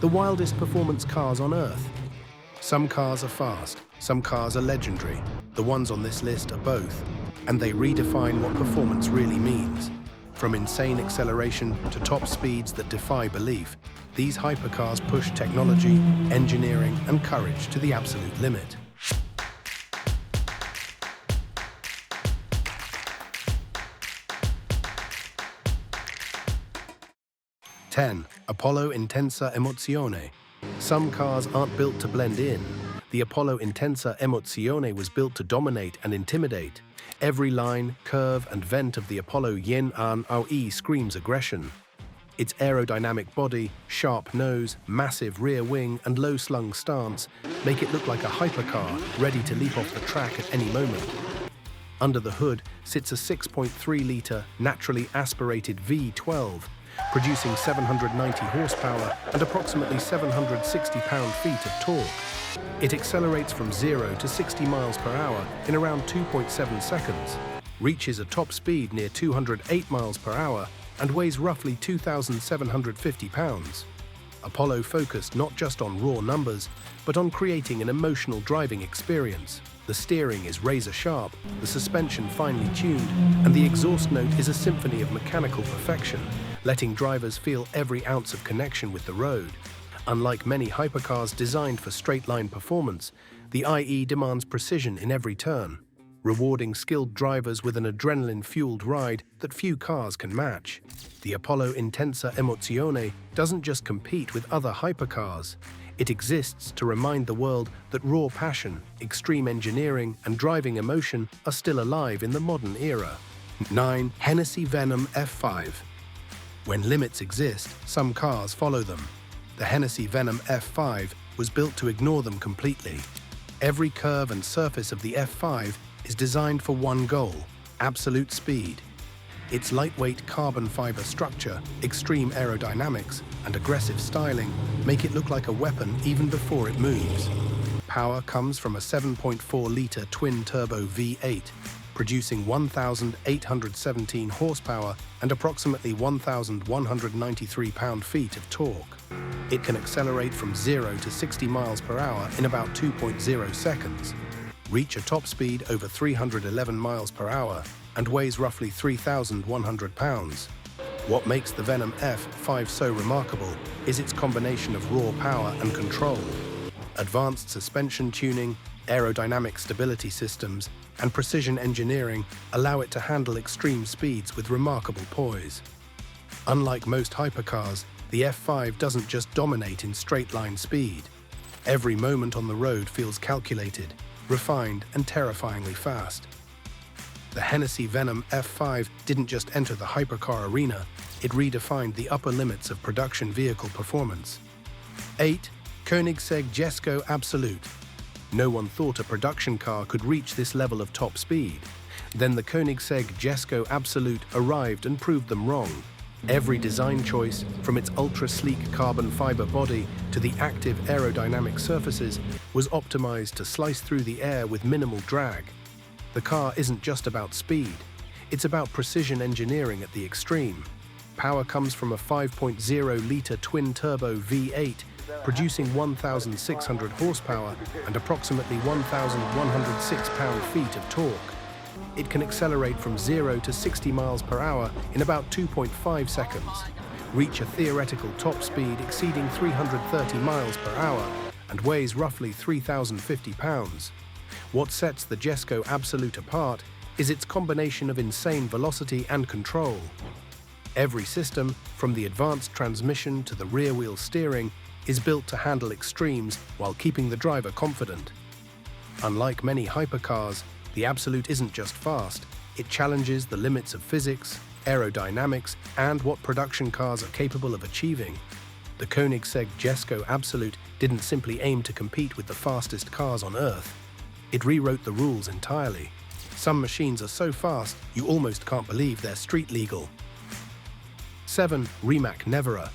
the wildest performance cars on Earth. Some cars are fast, some cars are legendary. The ones on this list are both, and they redefine what performance really means. From insane acceleration to top speeds that defy belief, these hypercars push technology, engineering, and courage to the absolute limit. Apollo Intensa Emozione. Some cars aren't built to blend in. The Apollo Intensa Emozione was built to dominate and intimidate. Every line, curve, and vent of the Apollo Yen An Aoi screams aggression. Its aerodynamic body, sharp nose, massive rear wing, and low-slung stance make it look like a hypercar ready to leap off the track at any moment. Under the hood sits a 6.3-litre naturally aspirated V12, producing 790 horsepower and approximately 760 pound-feet of torque. It accelerates from 0 to 60 miles per hour in around 2.7 seconds, reaches a top speed near 208 miles per hour, and weighs roughly 2,750 pounds. Apollo focused not just on raw numbers, but on creating an emotional driving experience. The steering is razor-sharp, the suspension finely tuned, and the exhaust note is a symphony of mechanical perfection, letting drivers feel every ounce of connection with the road. Unlike many hypercars designed for straight-line performance, the IE demands precision in every turn, rewarding skilled drivers with an adrenaline-fueled ride that few cars can match. The Apollo Intensa Emozione doesn't just compete with other hypercars. It exists to remind the world that raw passion, extreme engineering, and driving emotion are still alive in the modern era. 9. Hennessey Venom F5. When limits exist, some cars follow them. The Hennessey Venom F5 was built to ignore them completely. Every curve and surface of the F5 is designed for one goal: absolute speed. Its lightweight carbon fiber structure, extreme aerodynamics, and aggressive styling make it look like a weapon even before it moves. Power comes from a 7.4-litre twin-turbo V8, producing 1,817 horsepower and approximately 1,193 pound-feet of torque. It can accelerate from 0 to 60 miles per hour in about 2.0 seconds, reach a top speed over 311 miles per hour, and weighs roughly 3,100 pounds. What makes the Venom F5 so remarkable is its combination of raw power and control. Advanced suspension tuning, aerodynamic stability systems, and precision engineering allow it to handle extreme speeds with remarkable poise. Unlike most hypercars, the F5 doesn't just dominate in straight-line speed. Every moment on the road feels calculated, refined, and terrifyingly fast. The Hennessey Venom F5 didn't just enter the hypercar arena, it redefined the upper limits of production vehicle performance. 8. Koenigsegg Jesko Absolut. No one thought a production car could reach this level of top speed. Then the Koenigsegg Jesko Absolut arrived and proved them wrong. Every design choice, from its ultra-sleek carbon fiber body to the active aerodynamic surfaces, was optimized to slice through the air with minimal drag. The car isn't just about speed, it's about precision engineering at the extreme. Power comes from a 5.0-litre twin-turbo V8, producing 1,600 horsepower and approximately 1,106 pound-feet of torque. It can accelerate from 0 to 60 miles per hour in about 2.5 seconds, reach a theoretical top speed exceeding 330 miles per hour, and weighs roughly 3,050 pounds. What sets the Jesko Absolut apart is its combination of insane velocity and control. Every system, from the advanced transmission to the rear-wheel steering, is built to handle extremes while keeping the driver confident. Unlike many hypercars, the Absolut isn't just fast, it challenges the limits of physics, aerodynamics, and what production cars are capable of achieving. The Koenigsegg Jesko Absolut didn't simply aim to compete with the fastest cars on Earth. It rewrote the rules entirely. Some machines are so fast, you almost can't believe they're street legal. 7. Rimac Nevera.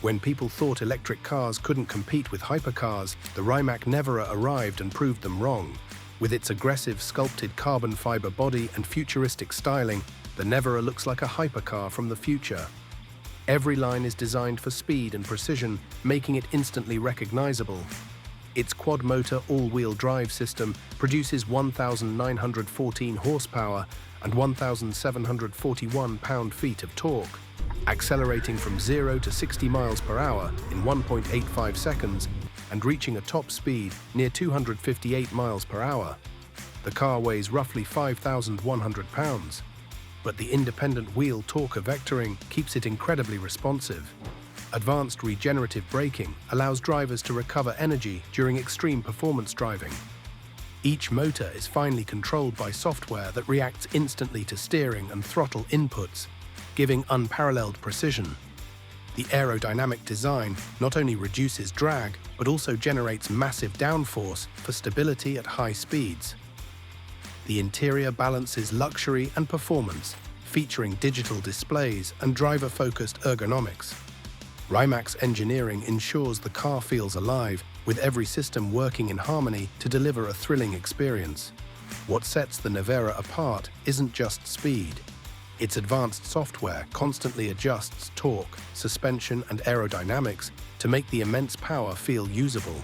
When people thought electric cars couldn't compete with hypercars, the Rimac Nevera arrived and proved them wrong. With its aggressive sculpted carbon fiber body and futuristic styling, the Nevera looks like a hypercar from the future. Every line is designed for speed and precision, making it instantly recognizable. Its quad-motor all-wheel drive system produces 1,914 horsepower and 1,741 pound-feet of torque, accelerating from 0 to 60 miles per hour in 1.85 seconds and reaching a top speed near 258 miles per hour. The car weighs roughly 5,100 pounds, but the independent wheel torque vectoring keeps it incredibly responsive. Advanced regenerative braking allows drivers to recover energy during extreme performance driving. Each motor is finely controlled by software that reacts instantly to steering and throttle inputs, giving unparalleled precision. The aerodynamic design not only reduces drag, but also generates massive downforce for stability at high speeds. The interior balances luxury and performance, featuring digital displays and driver-focused ergonomics. Rimac's engineering ensures the car feels alive, with every system working in harmony to deliver a thrilling experience. What sets the Nevera apart isn't just speed. Its advanced software constantly adjusts torque, suspension, and aerodynamics to make the immense power feel usable.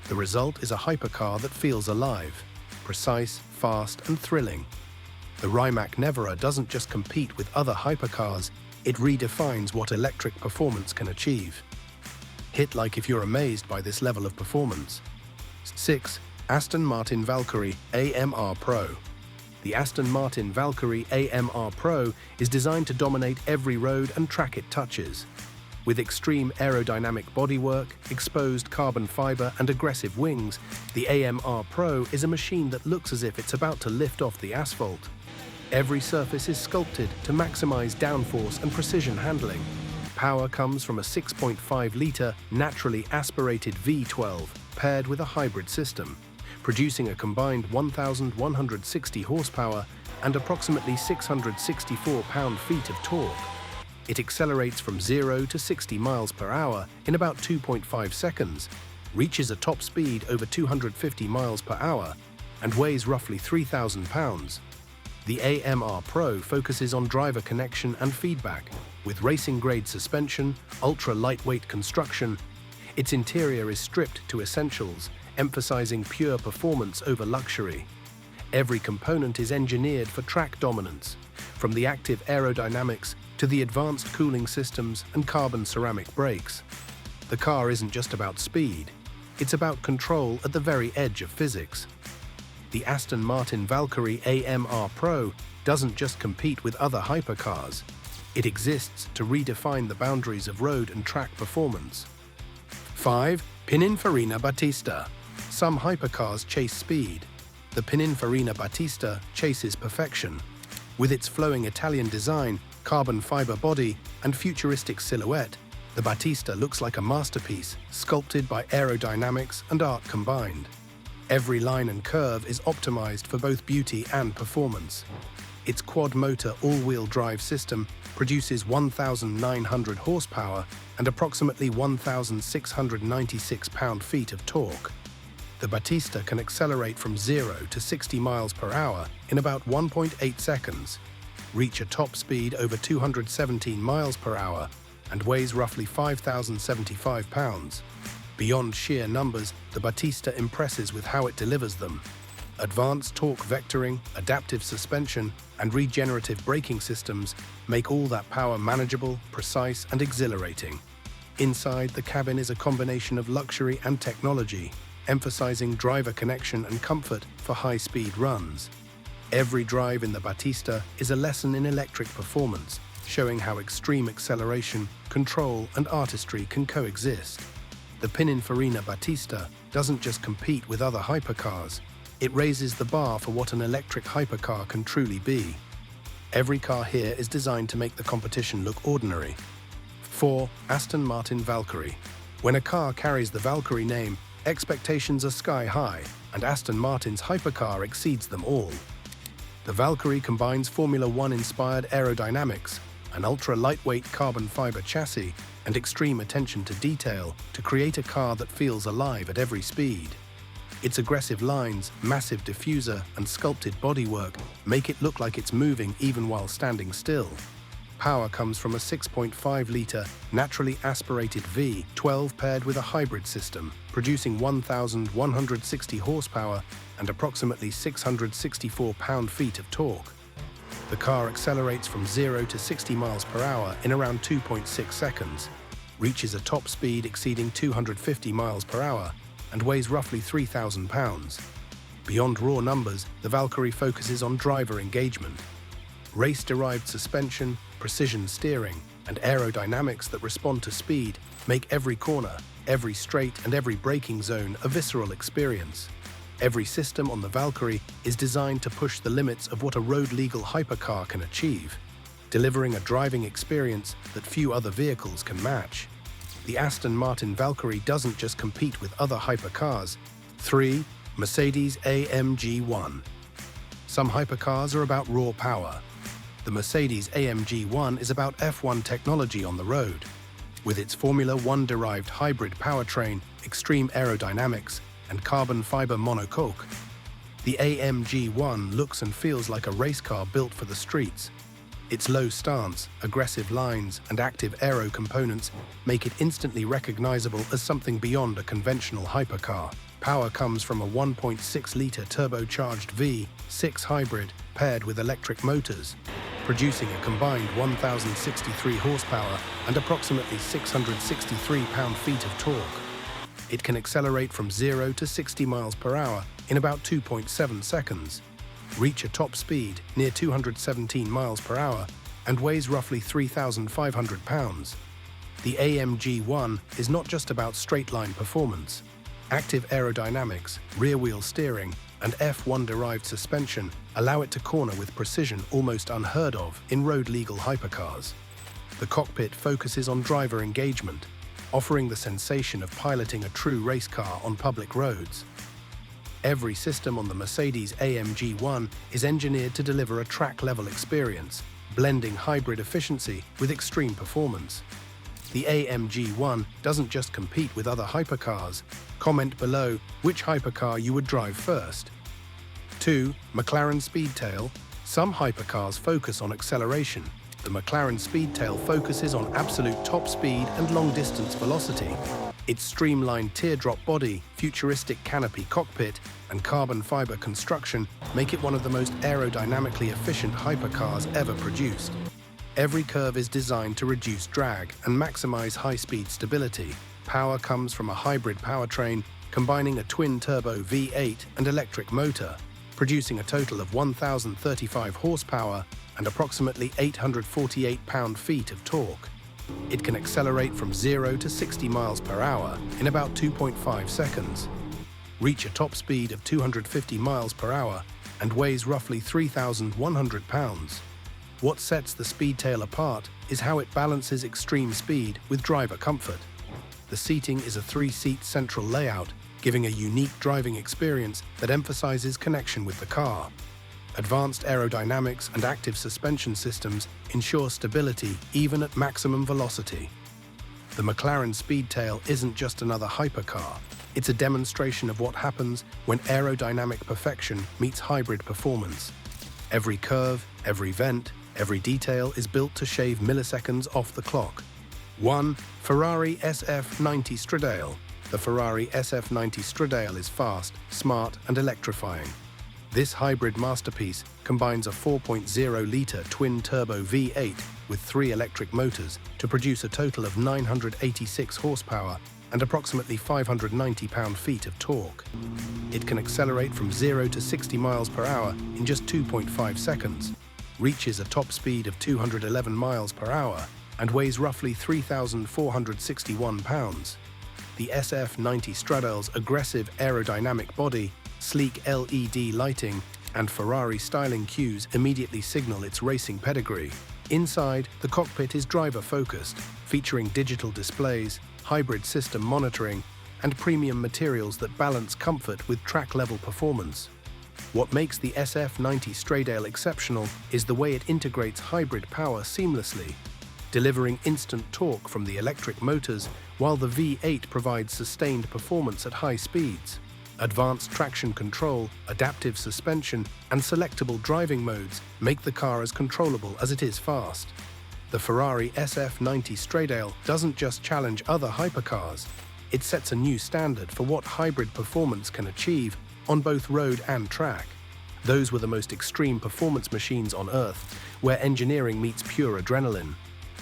The result is a hypercar that feels alive, precise, fast, and thrilling. The Rimac Nevera doesn't just compete with other hypercars, it redefines what electric performance can achieve. Hit like if you're amazed by this level of performance. 6. Aston Martin Valkyrie AMR Pro. The Aston Martin Valkyrie AMR Pro is designed to dominate every road and track it touches. With extreme aerodynamic bodywork, exposed carbon fiber, and aggressive wings, the AMR Pro is a machine that looks as if it's about to lift off the asphalt. Every surface is sculpted to maximize downforce and precision handling. Power comes from a 6.5-litre naturally aspirated V12 paired with a hybrid system, producing a combined 1,160 horsepower and approximately 664 pound-feet of torque. It accelerates from 0 to 60 miles per hour in about 2.5 seconds, reaches a top speed over 250 miles per hour, and weighs roughly 3,000 pounds. The AMR Pro focuses on driver connection and feedback, with racing-grade suspension, ultra-lightweight construction. Its interior is stripped to essentials, emphasizing pure performance over luxury. Every component is engineered for track dominance, from the active aerodynamics to the advanced cooling systems and carbon ceramic brakes. The car isn't just about speed, it's about control at the very edge of physics. The Aston Martin Valkyrie AMR Pro doesn't just compete with other hypercars, it exists to redefine the boundaries of road and track performance. 5. Pininfarina Battista. Some hypercars chase speed. The Pininfarina Battista chases perfection. With its flowing Italian design, carbon fiber body, and futuristic silhouette, the Battista looks like a masterpiece, sculpted by aerodynamics and art combined. Every line and curve is optimized for both beauty and performance. Its quad-motor all-wheel drive system produces 1,900 horsepower and approximately 1,696 pound-feet of torque. The Battista can accelerate from 0 to 60 miles per hour in about 1.8 seconds, reach a top speed over 217 miles per hour, and weighs roughly 5,075 pounds. Beyond sheer numbers, the Battista impresses with how it delivers them. Advanced torque vectoring, adaptive suspension, and regenerative braking systems make all that power manageable, precise, and exhilarating. Inside, the cabin is a combination of luxury and technology, emphasizing driver connection and comfort for high-speed runs. Every drive in the Battista is a lesson in electric performance, showing how extreme acceleration, control, and artistry can coexist. The Pininfarina Battista doesn't just compete with other hypercars, it raises the bar for what an electric hypercar can truly be. Every car here is designed to make the competition look ordinary. 4. Aston Martin Valkyrie. When a car carries the Valkyrie name, expectations are sky-high, and Aston Martin's hypercar exceeds them all. The Valkyrie combines Formula One-inspired aerodynamics, an ultra-lightweight carbon fiber chassis, and extreme attention to detail to create a car that feels alive at every speed. Its aggressive lines, massive diffuser, and sculpted bodywork make it look like it's moving even while standing still. Power comes from a 6.5-litre naturally aspirated V12 paired with a hybrid system, producing 1,160 horsepower and approximately 664 pound-feet of torque. The car accelerates from 0 to 60 miles per hour in around 2.6 seconds, reaches a top speed exceeding 250 miles per hour, and weighs roughly 3,000 pounds. Beyond raw numbers, the Valkyrie focuses on driver engagement. Race-derived suspension, precision steering, and aerodynamics that respond to speed make every corner, every straight, and every braking zone a visceral experience. Every system on the Valkyrie is designed to push the limits of what a road-legal hypercar can achieve, delivering a driving experience that few other vehicles can match. The Aston Martin Valkyrie doesn't just compete with other hypercars. 3. Mercedes-AMG ONE. Some hypercars are about raw power. The Mercedes-AMG ONE is about F1 technology on the road. With its Formula One-derived hybrid powertrain, extreme aerodynamics, and carbon fiber monocoque, the AMG ONE looks and feels like a race car built for the streets. Its low stance, aggressive lines, and active aero components make it instantly recognizable as something beyond a conventional hypercar. Power comes from a 1.6-litre turbocharged V6 hybrid paired with electric motors, producing a combined 1,063 horsepower and approximately 663 pound-feet of torque. It can accelerate from 0 to 60 miles per hour in about 2.7 seconds, reach a top speed near 217 miles per hour, and weighs roughly 3,500 pounds. The AMG ONE is not just about straight-line performance. Active aerodynamics, rear-wheel steering, and F1-derived suspension allow it to corner with precision almost unheard of in road-legal hypercars. The cockpit focuses on driver engagement, offering the sensation of piloting a true race car on public roads. Every system on the Mercedes-AMG ONE is engineered to deliver a track-level experience, blending hybrid efficiency with extreme performance. The AMG ONE doesn't just compete with other hypercars. Comment below which hypercar you would drive first. 2. McLaren Speedtail. Some hypercars focus on acceleration. The McLaren Speedtail focuses on absolute top speed and long-distance velocity. Its streamlined teardrop body, futuristic canopy cockpit, and carbon fiber construction make it one of the most aerodynamically efficient hypercars ever produced. Every curve is designed to reduce drag and maximize high-speed stability. Power comes from a hybrid powertrain combining a twin-turbo V8 and electric motor, producing a total of 1,035 horsepower and approximately 848 pound-feet of torque. It can accelerate from 0 to 60 miles per hour in about 2.5 seconds, reach a top speed of 250 miles per hour, and weighs roughly 3,100 pounds. What sets the Speedtail apart is how it balances extreme speed with driver comfort. The seating is a 3-seat central layout, giving a unique driving experience that emphasizes connection with the car. Advanced aerodynamics and active suspension systems ensure stability even at maximum velocity. The McLaren Speedtail isn't just another hypercar. It's a demonstration of what happens when aerodynamic perfection meets hybrid performance. Every curve, every vent, every detail is built to shave milliseconds off the clock. 1. Ferrari SF90 Stradale. The Ferrari SF90 Stradale is fast, smart, and electrifying. This hybrid masterpiece combines a 4.0-litre twin-turbo V8 with 3 electric motors to produce a total of 986 horsepower and approximately 590 pound-feet of torque. It can accelerate from 0 to 60 miles per hour in just 2.5 seconds, reaches a top speed of 211 miles per hour, and weighs roughly 3,461 pounds. The SF90 Stradale's aggressive aerodynamic body, sleek LED lighting, and Ferrari styling cues immediately signal its racing pedigree. Inside, the cockpit is driver-focused, featuring digital displays, hybrid system monitoring, and premium materials that balance comfort with track-level performance. What makes the SF90 Stradale exceptional is the way it integrates hybrid power seamlessly, delivering instant torque from the electric motors while the V8 provides sustained performance at high speeds. Advanced traction control, adaptive suspension, and selectable driving modes make the car as controllable as it is fast. The Ferrari SF90 Stradale doesn't just challenge other hypercars, it sets a new standard for what hybrid performance can achieve on both road and track. Those were the most extreme performance machines on Earth, where engineering meets pure adrenaline.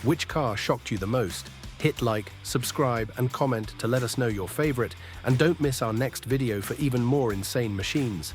Which car shocked you the most? Hit like, subscribe, and comment to let us know your favorite, and don't miss our next video for even more insane machines.